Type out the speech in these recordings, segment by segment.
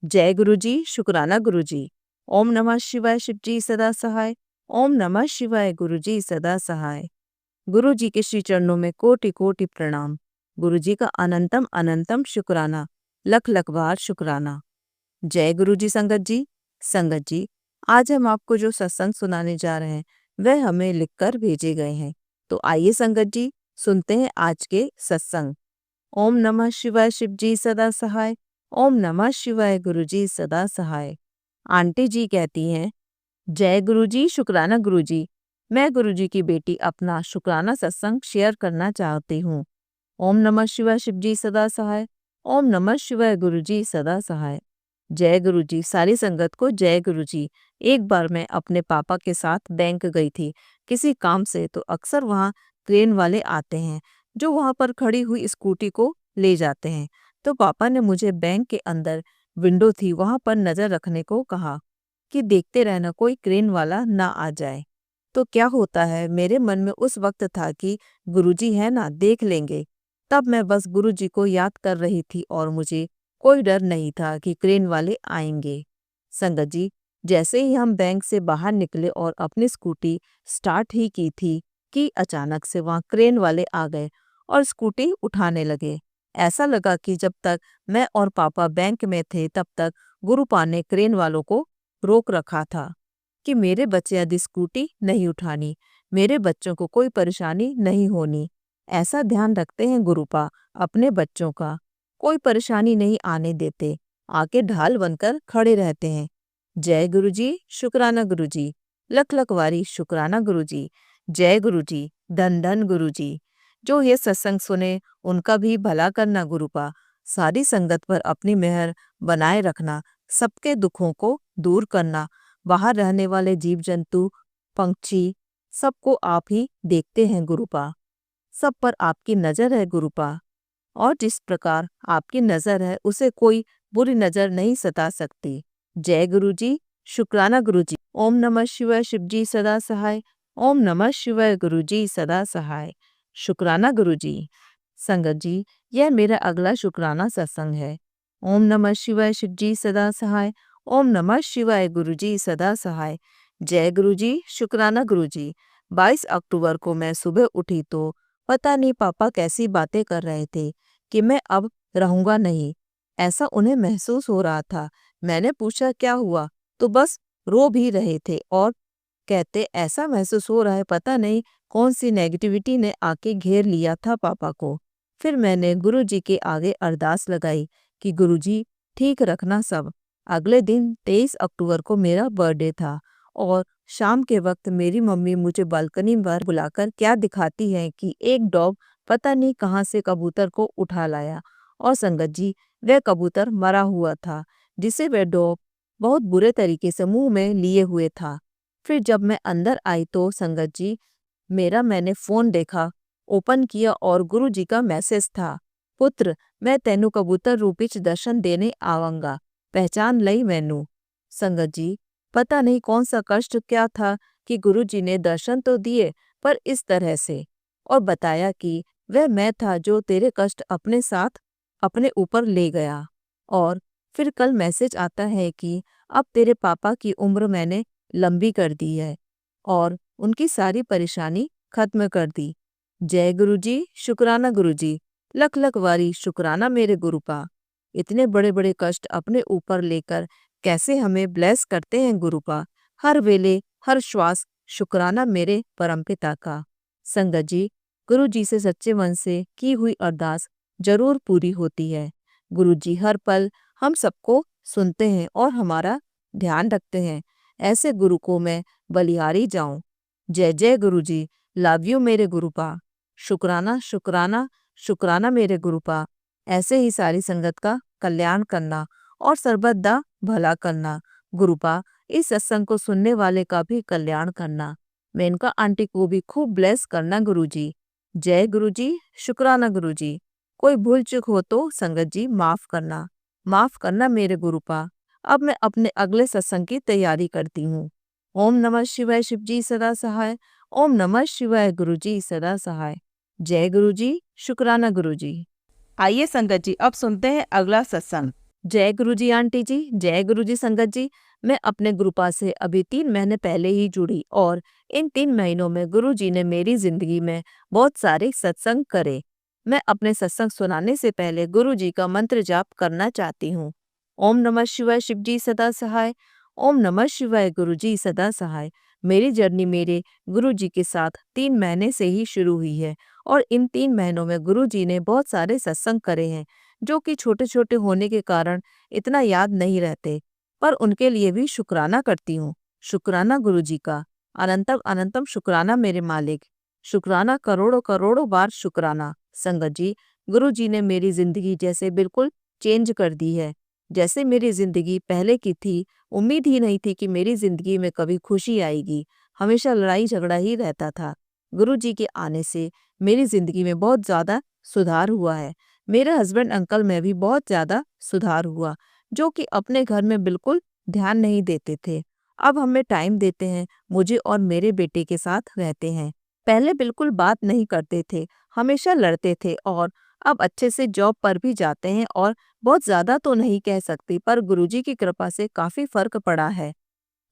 जय गुरु जी, शुक्राना गुरु जी। ओम नमः शिवाय, शिव जी सदा सहाय। ओम नमः शिवाय, गुरु जी सदा सहाय। गुरु जी के श्री चरणों में कोटि कोटि प्रणाम। गुरु जी का अनंतम अनंतम शुक्राना, लख लख बार शुक्राना। जय गुरु जी। संगत जी, आज हम आपको जो सत्संग सुनाने जा रहे हैं वह हमें लिखकर भेजे गए हैं। तो आइए संगत जी, सुनते हैं आज के सत्संग। ओम नमः शिवाय, शिव जी सदा सहाय। ओम नमः शिवाय, गुरु जी सदा सहाय। आंटी जी कहती हैं, जय गुरु जी, शुक्राना गुरु जी। मैं गुरु जी की बेटी अपना शुक्राना सत्संग शेयर करना चाहती हूँ। ओम नमः शिवाय, शिव जी सदा सहाय। ओम नमः शिवाय, गुरु जी सदा सहाय। जय गुरु जी। सारी संगत को जय गुरु जी। एक बार मैं अपने पापा के साथ बैंक गई थी किसी काम से, तो अक्सर वहाँ क्रेन वाले आते हैं जो वहाँ पर खड़ी हुई स्कूटी को ले जाते हैं। तो पापा ने मुझे बैंक के अंदर विंडो थी वहाँ पर नज़र रखने को कहा कि देखते रहना कोई क्रेन वाला ना आ जाए। तो क्या होता है, मेरे मन में उस वक्त था कि गुरुजी है ना, देख लेंगे। तब मैं बस गुरुजी को याद कर रही थी और मुझे कोई डर नहीं था कि क्रेन वाले आएंगे। संगत जी, जैसे ही हम बैंक से बाहर निकले और अपनी स्कूटी स्टार्ट ही की थी कि अचानक से वहाँ क्रेन वाले आ गए और स्कूटी उठाने लगे। ऐसा लगा कि जब तक मैं और पापा बैंक में थे तब तक गुरुपा ने क्रेन वालों को रोक रखा था कि मेरे बच्चे यदि स्कूटी नहीं उठानी, मेरे बच्चों को कोई परेशानी नहीं होनी। ऐसा ध्यान रखते हैं गुरुपा अपने बच्चों का, कोई परेशानी नहीं आने देते, आके ढाल बनकर खड़े रहते हैं। जय गुरु जी, शुक्राना गुरु जी। लख लख वारी शुक्राना गुरु जी। जय गुरु जी, धन धन गुरु जी। जो ये सत्संग सुने उनका भी भला करना गुरुपा। सारी संगत पर अपनी मेहर बनाए रखना, सबके दुखों को दूर करना। बाहर रहने वाले जीव जंतु, पंछी, सबको आप ही देखते हैं गुरुपा। सब पर आपकी नजर है गुरुपा, और जिस प्रकार आपकी नजर है उसे कोई बुरी नजर नहीं सता सकती। जय गुरु जी, शुक्राना गुरु जी। ओम नमः शिवाय, शिव जी सदा सहाय। ओम नमः शिवाय, गुरु जी सदा सहाय। शुक्राना गुरु जी। संगत जी, यह मेरा अगला शुक्राना सत्संग है। ओम नमः शिवाय, शिव जी सदा सहाय। ओम नमः शिवाय, गुरु जी सदा सहाय। जय गुरु जी, शुक्राना गुरु जी। 22 अक्टूबर को मैं सुबह उठी तो पता नहीं पापा कैसी बातें कर रहे थे कि मैं अब रहूंगा नहीं, ऐसा उन्हें महसूस हो रहा था। मैंने पूछा क्या हुआ, तो बस रो भी रहे थे और कहते ऐसा महसूस हो रहा है पता नहीं कौन सी नेगेटिविटी ने आके घेर लिया था पापा को। फिर मैंने गुरुजी के आगे अरदास लगाई कि गुरुजी ठीक रखना सब। अगले दिन 23 अक्टूबर को मेरा बर्थडे था और शाम के वक्त मेरी मम्मी मुझे बालकनी पर बुलाकर क्या दिखाती है कि एक डॉग पता नहीं कहाँ से कबूतर को उठा लाया, और संगत जी, वह कबूतर मरा हुआ था जिसे वह डॉग बहुत बुरे तरीके से मुंह में लिए हुए था। फिर जब मैं अंदर आई तो संगत जी, मैंने फोन देखा, ओपन किया और गुरु जी का मैसेज था, पुत्र मैं तेनू कबूतर रूपी दर्शन देने आवांगा, पहचान लई मैनू। संगत जी, पता नहीं कौन सा कष्ट क्या था कि गुरु जी ने दर्शन तो दिए पर इस तरह से, और बताया कि वह मैं था जो तेरे कष्ट अपने साथ अपने ऊपर ले गया। और फिर कल मैसेज आता है कि अब तेरे पापा की उम्र मैंने लंबी कर दी है और उनकी सारी परेशानी खत्म कर दी। जय गुरु जी, शुक्राना गुरु जी। लख लख वारी शुक्राना मेरे गुरुपा। इतने बड़े बड़े कष्ट अपने ऊपर लेकर कैसे हमें ब्लेस करते हैं गुरुपा। हर वेले हर श्वास शुक्राना मेरे परमपिता का। संगत जी, गुरु जी से सच्चे मन से की हुई अरदास जरूर पूरी होती है। गुरु जी हर पल हम सबको सुनते हैं और हमारा ध्यान रखते हैं। ऐसे गुरु को मैं बलिहारी जाऊं। जय जय गुरु जी। लव यू मेरे गुरुपा। शुक्राना शुक्राना शुक्राना मेरे गुरुपा। ऐसे ही सारी संगत का कल्याण करना और सर्वदा भला करना गुरुपा। इस सत्संग को सुनने वाले का भी कल्याण करना। मेनका आंटी को भी खूब ब्लेस करना गुरु जी। जय गुरु जी, शुक्राना गुरु जी। कोई भूल चूक हो तो संगत जी माफ करना मेरे गुरुपा। अब मैं अपने अगले सत्संग की तैयारी करती हूँ। ओम नमः शिवाय, शिव जी सदा सहाय। ओम नमः शिवाय, गुरु जी सदा सहाय। जय गुरु जी, शुक्राना गुरु जी। आइए संगत जी, अब सुनते हैं अगला सत्संग। जय गुरुजी आंटी जी, जय गुरुजी संगत जी। मैं अपने गुरुपा से अभी 3 महीने पहले ही जुड़ी और इन 3 महीनों में गुरुजी ने मेरी जिंदगी में बहुत सारे सत्संग करे। मैं अपने सत्संग सुनाने से पहले गुरुजी का मंत्र जाप करना चाहती हूँ। ओम नमः शिवाय शिव जी सदा सहाय। ओम नमः शिवाय गुरुजी सदा सहाय। मेरी जर्नी मेरे गुरुजी के साथ 3 महीने से ही शुरू हुई है और इन 3 महीनों में गुरुजी ने बहुत सारे सत्संग करे हैं जो कि छोटे छोटे होने के कारण इतना याद नहीं रहते, पर उनके लिए भी शुक्राना करती हूँ। शुक्राना गुरुजी का, अनंतम अनंतम शुक्राना मेरे मालिक। शुक्राना करोड़ों करोड़ों बार शुक्राना। संगत जी, गुरुजी ने मेरी जिंदगी जैसे बिल्कुल चेंज कर दी है। जैसे मेरी जिंदगी पहले की थी, उम्मीद ही नहीं थी कि मेरी जिंदगी में कभी खुशी आएगी। हमेशा लड़ाई झगड़ा ही रहता था। गुरुजी के आने से मेरी जिंदगी में बहुत ज्यादा सुधार हुआ है। मेरे हस्बैंड अंकल में भी बहुत ज़्यादा सुधार हुआ, जो कि अपने घर में बिल्कुल ध्यान नहीं देते थे। अब हमें टाइम देते हैं, मुझे और मेरे बेटे के साथ रहते हैं। पहले बिल्कुल बात नहीं करते थे, हमेशा लड़ते थे और अब अच्छे से जॉब पर भी जाते हैं और बहुत ज़्यादा तो नहीं कह सकती, पर गुरुजी की कृपा से काफ़ी फर्क पड़ा है।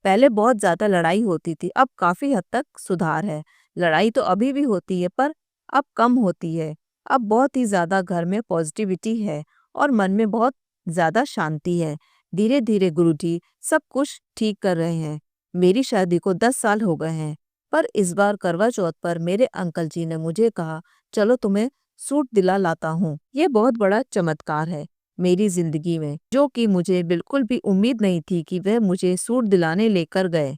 पहले बहुत ज़्यादा लड़ाई होती थी, अब काफ़ी हद तक सुधार है। लड़ाई तो अभी भी होती है, पर अब कम होती है। अब बहुत ही ज़्यादा घर में पॉजिटिविटी है और मन में बहुत ज़्यादा शांति है। धीरे धीरे गुरुजी सब कुछ ठीक कर रहे हैं। मेरी शादी को 10 साल हो गए हैं, पर इस बार करवा चौथ पर मेरे अंकल जी ने मुझे कहा, चलो तुम्हें सूट दिला लाता हूँ। ये बहुत बड़ा चमत्कार है मेरी जिंदगी में, जो कि मुझे बिल्कुल भी उम्मीद नहीं थी कि वह मुझे सूट दिलाने लेकर गए।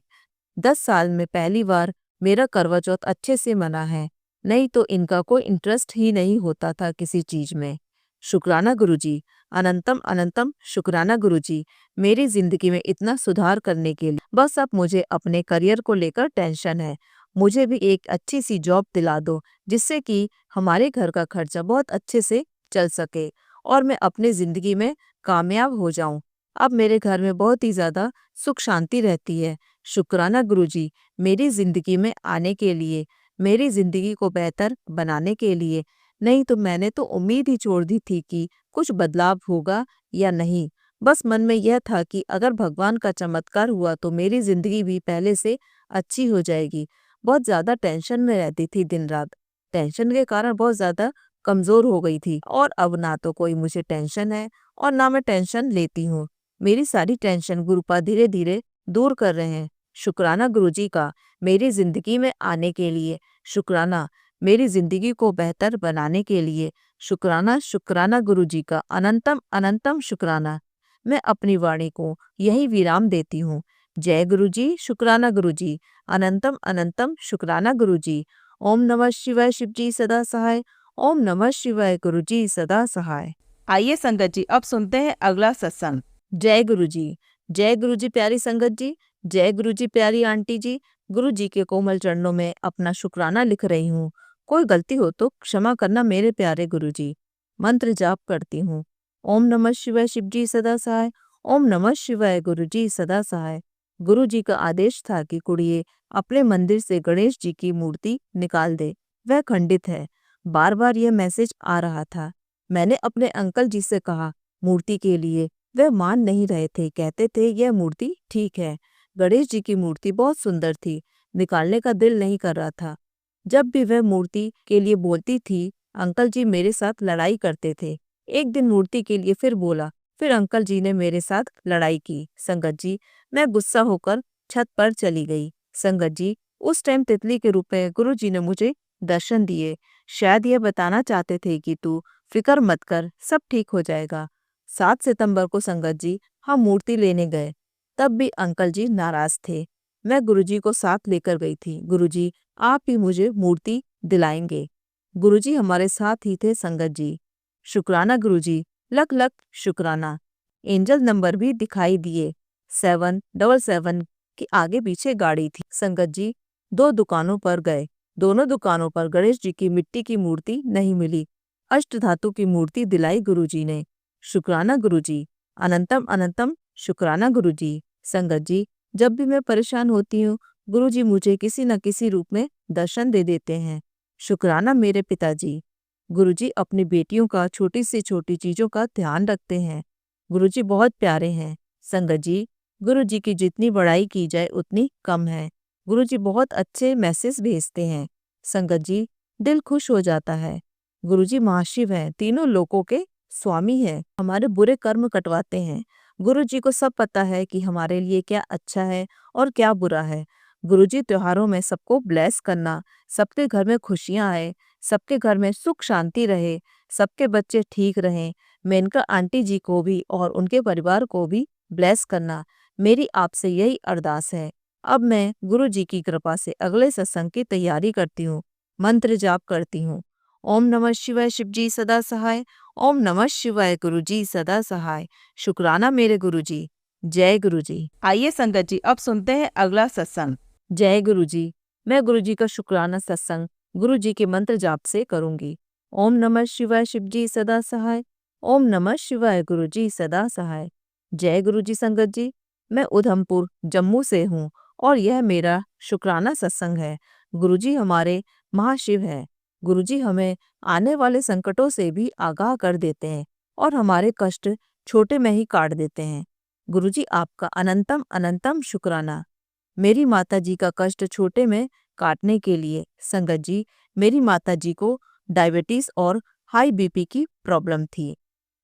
10 साल में पहली बार मेरा करवा चौथ अच्छे से मना है, नहीं तो इनका कोई इंटरेस्ट ही नहीं होता था किसी चीज में। शुक्राना गुरुजी, अनंतम अनंतम शुक्राना गुरुजी, मेरी जिंदगी में इतना सुधार करने के लिए। बस अब मुझे अपने करियर को लेकर टेंशन है। मुझे भी एक अच्छी सी जॉब दिला दो, जिससे कि हमारे घर का खर्चा बहुत अच्छे से चल सके और मैं अपनी जिंदगी में कामयाब हो जाऊं। अब मेरे घर में बहुत ही ज्यादा सुख शांति रहती है। शुक्राना गुरुजी, मेरी जिंदगी में आने के लिए, मेरी जिंदगी को बेहतर बनाने के लिए। नहीं तो मैंने तो उम्मीद ही छोड़ दी थी कि कुछ बदलाव होगा या नहीं। बस मन में यह था कि अगर भगवान का चमत्कार हुआ तो मेरी जिंदगी भी पहले से अच्छी हो जाएगी। बहुत ज्यादा टेंशन में रहती थी दिन रात। टेंशन के कारण बहुत ज्यादा कमजोर हो गई थी और अब ना तो कोई मुझे टेंशन है और ना मैं टेंशन लेती हूँ। मेरी सारी टेंशन गुरुपा धीरे धीरे दूर कर रहे हैं। शुक्राना गुरुजी का, मेरी जिंदगी में आने के लिए। शुक्राना, मेरी जिंदगी को बेहतर बनाने के लिए। शुक्राना शुक्राना गुरुजी का, अनंतम अनंतम शुक्राना। मैं अपनी वाणी को यही विराम देती हूँ। जय गुरुजी, शुक्राना गुरुजी, अनंतम अनंतम शुक्राना गुरुजी। ओम नमः शिवाय शिव जी सदा सहाय। ओम नमः शिवाय गुरुजी सदा सहाय। आइए संगत जी, अब सुनते हैं अगला सत्संग। जय गुरुजी, जय गुरुजी प्यारी संगत जी, जय गुरुजी प्यारी आंटी जी। गुरुजी के कोमल चरणों में अपना शुक्राना लिख रही हूँ। कोई गलती हो तो क्षमा करना मेरे प्यारे गुरुजी। मंत्र जाप करती हूँ। ओम नमः शिवाय शिव जी सदा सहाय। ओम नमः शिवाय गुरुजी सदा सहाय। गुरुजी का आदेश था कि कुड़िए अपने मंदिर से गणेश जी की मूर्ति निकाल दे, वह खंडित है। बार बार यह मैसेज आ रहा था। मैंने अपने अंकल जी से कहा मूर्ति के लिए, वह मान नहीं रहे थे। कहते थे यह मूर्ति ठीक है। गणेश जी की मूर्ति बहुत सुंदर थी, निकालने का दिल नहीं कर रहा था। जब भी वह मूर्ति के लिए बोलती थी, अंकल जी मेरे साथ लड़ाई करते थे। एक दिन मूर्ति के लिए फिर बोला, फिर अंकल जी ने मेरे साथ लड़ाई की। संगत जी, मैं गुस्सा होकर छत पर चली गई। संगत जी, उस टाइम तितली के रूप में गुरु जी ने मुझे दर्शन दिए। शायद यह बताना चाहते थे कि तू फिक्र मत कर, सब ठीक हो जाएगा। 7 सितंबर को संगत जी हम मूर्ति लेने गए, तब भी अंकल जी नाराज थे। मैं गुरुजी को साथ लेकर गई थी। गुरुजी, आप ही मुझे मूर्ति दिलाएंगे। गुरुजी हमारे साथ ही थे संगत जी। शुक्राना गुरुजी, लख लख शुक्राना। एंजल नंबर भी दिखाई दिए। 777 के आगे पीछे गाड़ी थी। संगत जी 2 दुकानों पर गए, दोनों दुकानों पर गणेश जी की मिट्टी की मूर्ति नहीं मिली। अष्टधातु की मूर्ति दिलाई गुरुजी ने। शुक्राना गुरुजी, अनंतम अनंतम शुक्राना गुरुजी। संगत जी, जब भी मैं परेशान होती हूँ, गुरुजी मुझे किसी न किसी रूप में दर्शन दे देते हैं। शुक्राना मेरे पिताजी। गुरुजी अपनी बेटियों का छोटी से छोटी चीजों का ध्यान रखते हैं। गुरुजी बहुत प्यारे हैं। संगत जी, गुरुजी की जितनी बड़ाई की जाए उतनी कम है। गुरुजी बहुत अच्छे मैसेज भेजते हैं। संगत जी, दिल खुश हो जाता है। गुरुजी महाशिव हैं, तीनों लोकों के स्वामी हैं, हमारे बुरे कर्म कटवाते हैं। गुरुजी को सब पता है कि हमारे लिए क्या अच्छा है और क्या बुरा है। गुरुजी त्योहारों में सबको ब्लेस करना, सबके घर में खुशियां आए, सबके घर में सुख शांति रहे, सबके बच्चे ठीक रहें, मेनका आंटी जी को भी और उनके परिवार को भी ब्लेस करना, मेरी आपसे यही अरदास है। अब मैं गुरु जी की कृपा से अगले सत्संग की तैयारी करती हूँ, मंत्र जाप करती हूँ। ओम नमः शिवाय, शिव जी सदा सहाय। ओम नमः शिवाय, गुरु जी सदा सहाय। शुक्राना मेरे गुरु जी। जय गुरु जी। आइए संगत जी, अब सुनते हैं अगला सत्संग। जय गुरु जी। मैं गुरु जी का शुक्राना सत्संग गुरु जी के मंत्र जाप से करूंगी। ओम नमः शिवाय, शिव जी सदा सहाय। ओम नमः शिवाय, गुरु जी सदा सहाय। जय गुरु जी। संगत जी, मैं उधमपुर जम्मू से हूँ और यह मेरा शुक्राना सत्संग है। गुरु जी हमारे महाशिव हैं। गुरु जी हमें आने वाले संकटों से भी आगाह कर देते हैं और हमारे कष्ट छोटे में ही काट देते हैं। गुरु जी आपका अनंतम अनंतम शुक्राना। मेरी माता जी का कष्ट छोटे में काटने के लिए। संगत जी, मेरी माता जी को डायबिटीज और हाई बीपी की प्रॉब्लम थी।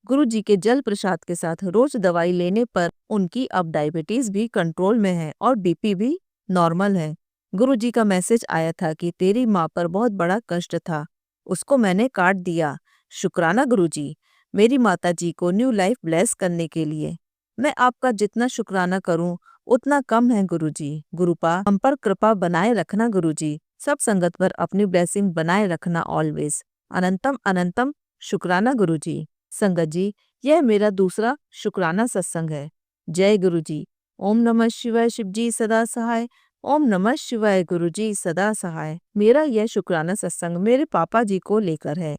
गुरु जी के जल प्रसाद के साथ रोज दवाई लेने पर उनकी अब डायबिटीज भी कंट्रोल में है और बीपी भी नॉर्मल है। गुरु जी का मैसेज आया था कि तेरी माँ पर बहुत बड़ा कष्ट था, उसको मैंने काट दिया। शुक्राना गुरु जी, मेरी माता जी को न्यू लाइफ ब्लेस करने के लिए। मैं आपका जितना शुक्राना करूं उतना कम है गुरु जी। गुरुपा हम पर कृपा बनाए रखना गुरु जी। सब संगत पर अपनी ब्लेसिंग बनाए रखना ऑलवेज। अनंतम अनंतम शुक्राना गुरु जी। संगत जी, यह मेरा दूसरा शुक्राना सत्संग है। जय गुरु जी। ओम नमः शिवाय, शिव जी सदा सहाय। ओम नमः शिवाय, गुरु जी सदा सहाय। मेरा यह शुक्राना सत्संग मेरे पापा जी को लेकर है।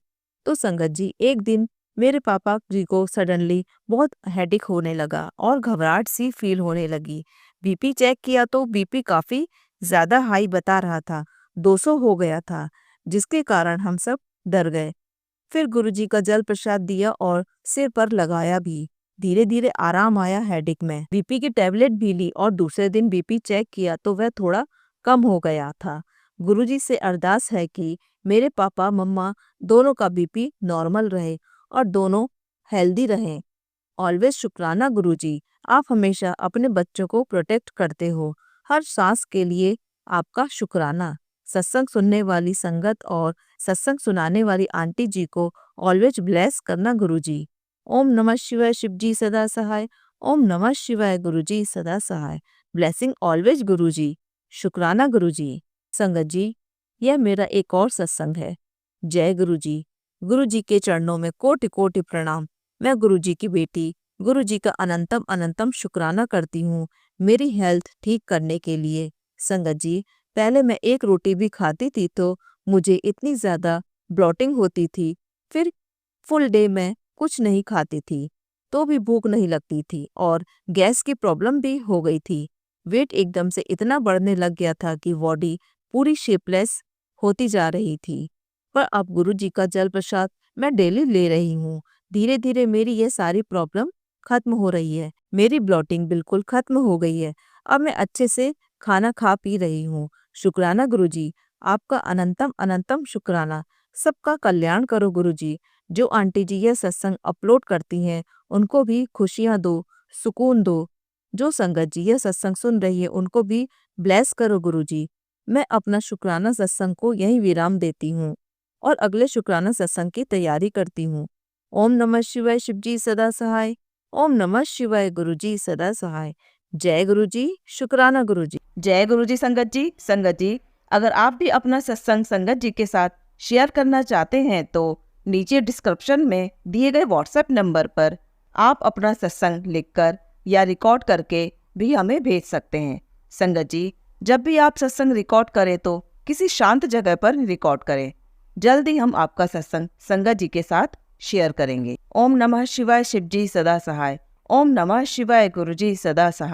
तो संगत जी, एक दिन मेरे पापा जी को सडनली बहुत हेडेक होने लगा और घबराहट सी फील होने लगी। बीपी चेक किया तो बीपी काफी ज्यादा हाई बता रहा था, 200 हो गया था, जिसके कारण हम सब डर गए। फिर गुरुजी का जल प्रसाद दिया और सिर पर लगाया भी। धीरे धीरे आराम आया हेडेक में। बीपी की टैबलेट भी ली और दूसरे दिन बीपी चेक किया तो वह थोड़ा कम हो गया था। गुरुजी से अरदास है कि मेरे पापा मम्मा दोनों का बीपी नॉर्मल रहे और दोनों हेल्दी रहें। ऑलवेज शुक्राना गुरुजी, आप हमेशा अपने बच्चों को प्रोटेक्ट करते हो। हर सांस के लिए आपका शुक्राना। सत्संग सुनने वाली संगत और सत्संग सुनाने वाली आंटी जी को ऑलवेज ब्लेस करना गुरुजी। ओम नमः शिवाय, शिव जी सदा सहाय। ओम नमः शिवाय, गुरुजी सदा सहाय। ब्लेसिंग ऑलवेज गुरुजी। शुक्राना गुरुजी। संगत जी, यह मेरा एक और सत्संग है। जय गुरुजी। गुरुजी के चरणों में कोटि कोटि प्रणाम। मैं गुरुजी की बेटी गुरुजी का अनंतम अनंतम शुक्राना करती हूँ मेरी हेल्थ ठीक करने के लिए। संगत जी, पहले मैं एक रोटी भी खाती थी तो मुझे इतनी ज्यादा ब्लॉटिंग होती थी। फिर फुल डे में कुछ नहीं खाती थी तो भी भूख नहीं लगती थी और गैस की प्रॉब्लम भी हो गई थी। वेट एकदम से इतना बढ़ने लग गया था कि बॉडी पूरी शेपलेस होती जा रही थी। पर अब गुरुजी का जल प्रसाद मैं डेली ले रही हूँ। धीरे धीरे मेरी ये सारी प्रॉब्लम खत्म हो रही है। मेरी ब्लॉटिंग बिल्कुल खत्म हो गई है। अब मैं अच्छे से खाना खा पी रही हूँ। शुक्राना गुरुजी, आपका अनंतम अनंतम शुक्राना। सबका कल्याण करो गुरुजी। जो आंटी जी यह सत्संग अपलोड करती हैं उनको भी खुशियाँ दो, सुकून दो। जो संगत जी यह सत्संग सुन रही है उनको भी ब्लेस करो गुरुजी। मैं अपना शुक्राना सत्संग को यहीं विराम देती हूँ और अगले शुक्राना सत्संग की तैयारी करती हूँ। ओम नमः शिवाय, शिव जी सदा सहाय। ओम नमः शिवाय, गुरु जी सदा सहाय। जय गुरु जी। शुक्राना गुरु जी। जय गुरु जी। संगत जी, संगत जी, अगर आप भी अपना सत्संग संगत जी के साथ शेयर करना चाहते हैं तो नीचे डिस्क्रिप्शन में दिए गए व्हाट्सएप नंबर पर आप अपना सत्संग लिखकर या रिकॉर्ड करके भी हमें भेज सकते हैं। संगत जी, जब भी आप सत्संग रिकॉर्ड करें तो किसी शांत जगह पर रिकॉर्ड करें। जल्दी हम आपका सत्संग संगत जी के साथ शेयर करेंगे। ओम नमः शिवाय, शिव जी सदा सहाय। ओम नमः शिवाय, गुरु जी सदा सहाय।